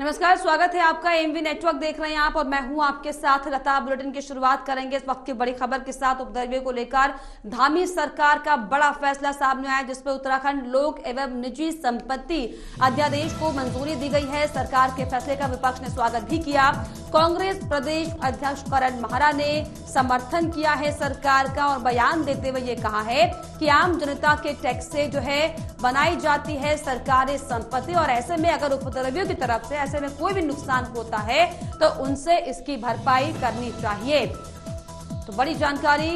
नमस्कार, स्वागत है आपका। एमवी नेटवर्क देख रहे हैं आप और मैं हूं आपके साथ लता। बुलेटिन की शुरुआत करेंगे इस वक्त की बड़ी खबर के साथ। उपद्रवियों को लेकर धामी सरकार का बड़ा फैसला सामने आया, जिसमें उत्तराखंड लोक एवं निजी संपत्ति अध्यादेश को मंजूरी दी गई है। सरकार के फैसले का विपक्ष ने स्वागत भी किया। कांग्रेस प्रदेश अध्यक्ष करण माहरा ने समर्थन किया है सरकार का और बयान देते हुए ये कहा है कि आम जनता के टैक्स से जो है बनाई जाती है सरकारी संपत्ति, और ऐसे में अगर उपद्रवियों की तरफ से ऐसे में कोई भी नुकसान होता है तो उनसे इसकी भरपाई करनी चाहिए। तो बड़ी जानकारी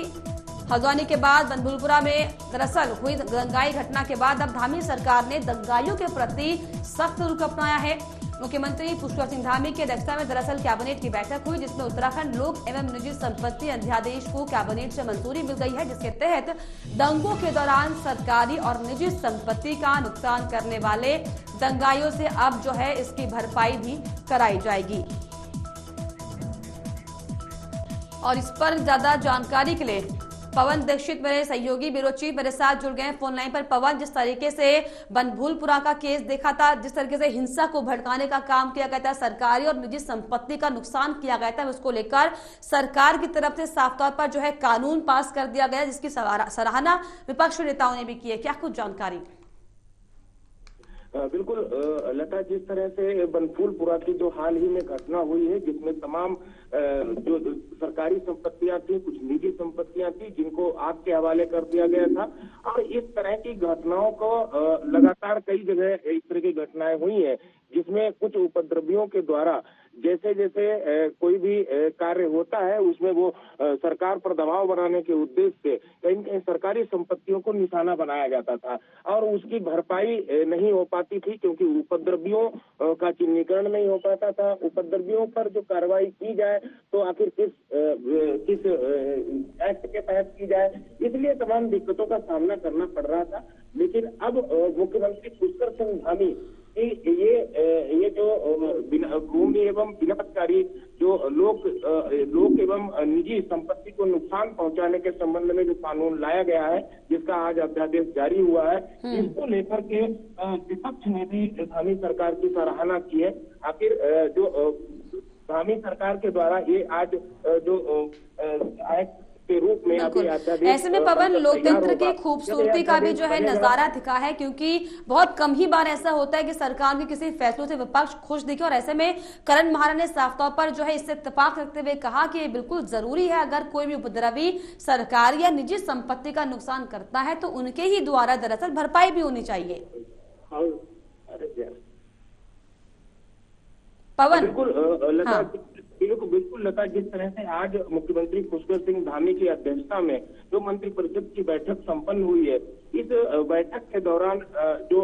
हल्द्वानी के बाद बनभूलपुरा में दरअसल हुई दंगाई घटना के बाद अब धामी सरकार ने दंगाइयों के प्रति सख्त रुख अपनाया है। मुख्यमंत्री पुष्कर सिंह धामी की अध्यक्षता में दरअसल कैबिनेट की बैठक हुई, जिसमें उत्तराखंड लोक एवं निजी संपत्ति अध्यादेश को कैबिनेट से मंजूरी मिल गई है, जिसके तहत दंगों के दौरान सरकारी और निजी संपत्ति का नुकसान करने वाले दंगाइयों से अब जो है इसकी भरपाई भी कराई जाएगी। और इस पर ज्यादा जानकारी के लिए पवन दीक्षित मेरे सहयोगी ब्यूरो चीफ मेरे साथ जुड़ गए फोन लाइन पर। पवन, जिस तरीके से बनभूलपुरा का केस देखा था, जिस तरीके से हिंसा को भड़काने का काम किया गया था, सरकारी और निजी संपत्ति का नुकसान किया गया था, उसको लेकर सरकार की तरफ से साफ तौर पर जो है कानून पास कर दिया गया, जिसकी सराहना विपक्ष नेताओं ने भी की है। क्या कुछ जानकारी? बिल्कुल लता, जिस तरह से बनभूलपुरा की जो हाल ही में घटना हुई है, जिसमें तमाम जो सरकारी संपत्तियां थी, कुछ निजी संपत्तियां थी, जिनको आग के हवाले कर दिया गया था, और इस तरह की घटनाओं को लगातार कई जगह इस तरह की घटनाएं हुई है, जिसमें कुछ उपद्रवियों के द्वारा जैसे जैसे कोई भी कार्य होता है उसमें वो सरकार पर दबाव बनाने के उद्देश्य से कहीं कहीं सरकारी संपत्तियों को निशाना बनाया जाता था और उसकी भरपाई नहीं हो पाती थी, क्योंकि उपद्रवियों का चिन्हीकरण नहीं हो पाता था। उपद्रवियों पर जो कार्रवाई की जाए तो आखिर किस एक्ट के तहत की जाए, इसलिए तमाम दिक्कतों का सामना करना पड़ रहा था। लेकिन अब मुख्यमंत्री पुष्कर सिंह धामी ये जो भूमि एवं विनाशकारी जो लोक एवं निजी संपत्ति को नुकसान पहुंचाने के संबंध में जो कानून लाया गया है, जिसका आज अध्यादेश जारी हुआ है, इसको लेकर के विपक्ष ने भी धामी सरकार की सराहना की है। आखिर जो धामी सरकार के द्वारा ये आज जो एक्ट के रूप में ऐसे में पवन, लोकतंत्र की खूबसूरती का भी जो है नजारा दिखा है, क्योंकि बहुत कम ही बार ऐसा होता है कि सरकार के किसी फैसलों से विपक्ष खुश दिखे, और ऐसे में करण माहरा ने साफ तौर पर जो है इससे इत्तेफाक रखते हुए कहा कि ये बिल्कुल जरूरी है, अगर कोई भी उपद्रवी सरकारी या निजी संपत्ति का नुकसान करता है तो उनके ही द्वारा दरअसल भरपाई भी होनी चाहिए। पवन, बिल्कुल लता, जिस तरह से आज मुख्यमंत्री पुष्कर सिंह धामी की अध्यक्षता में जो मंत्रिपरिषद की बैठक संपन्न हुई है, इस बैठक के दौरान जो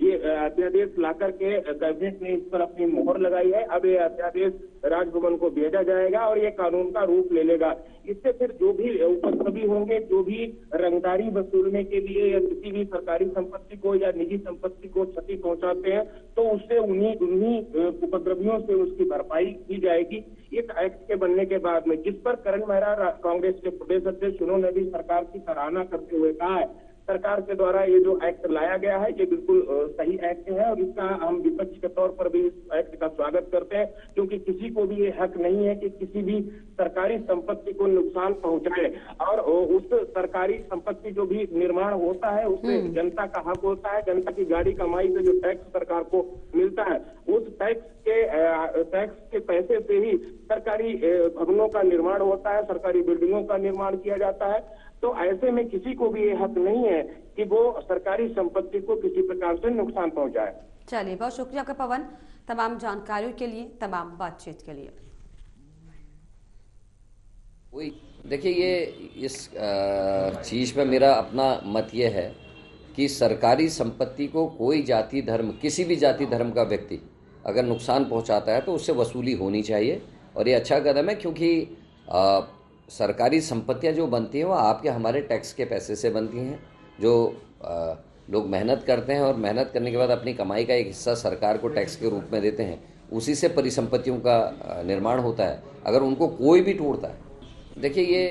ये अध्यादेश लाकर के कैबिनेट ने इस पर अपनी मोहर लगाई है। अब ये अध्यादेश राजभवन को भेजा जाएगा और ये कानून का रूप ले लेगा। इससे फिर जो भी उपद्रवी होंगे, जो भी रंगदारी वसूलने के लिए या किसी भी सरकारी संपत्ति को या निजी संपत्ति को क्षति पहुंचाते हैं, तो उससे उन्हीं उपद्रवियों से उसकी भरपाई की जाएगी। इस एक्ट के बनने के बाद में, जिस पर करण माहरा कांग्रेस के प्रदेश अध्यक्ष, उन्होंने भी सरकार की सराहना करते हुए कहा है सरकार के द्वारा ये जो एक्ट लाया गया है ये बिल्कुल सही एक्ट है, और इसका हम विपक्ष के तौर पर भी इस एक्ट का स्वागत करते हैं, क्योंकि किसी को भी ये हक नहीं है कि किसी भी सरकारी संपत्ति को नुकसान पहुंचाए, और उस सरकारी संपत्ति जो भी निर्माण होता है उसमें जनता का हक होता है। जनता की गाड़ी कमाई से जो टैक्स सरकार को मिलता है, उस टैक्स के पैसे से ही सरकारी भवनों का निर्माण होता है, सरकारी बिल्डिंगों का निर्माण किया जाता है। तो ऐसे में किसी को भी ये हक नहीं है कि वो सरकारी संपत्ति को किसी प्रकार से नुकसान पहुंचाए। चलिए, बहुत शुक्रिया आपका पवन, तमाम जानकारियों के लिए, तमाम बातचीत के लिए। देखिए, ये इस चीज पे मेरा अपना मत ये है कि सरकारी संपत्ति को कोई जाति धर्म, किसी भी जाति धर्म का व्यक्ति अगर नुकसान पहुंचाता है तो उससे वसूली होनी चाहिए, और ये अच्छा कदम है, क्योंकि सरकारी संपत्तियां जो बनती हैं वो आपके हमारे टैक्स के पैसे से बनती हैं, जो लोग मेहनत करते हैं और मेहनत करने के बाद अपनी कमाई का एक हिस्सा सरकार को टैक्स के रूप में देते हैं, उसी से परिसंपत्तियों का निर्माण होता है। अगर उनको कोई भी तोड़ता है, देखिए ये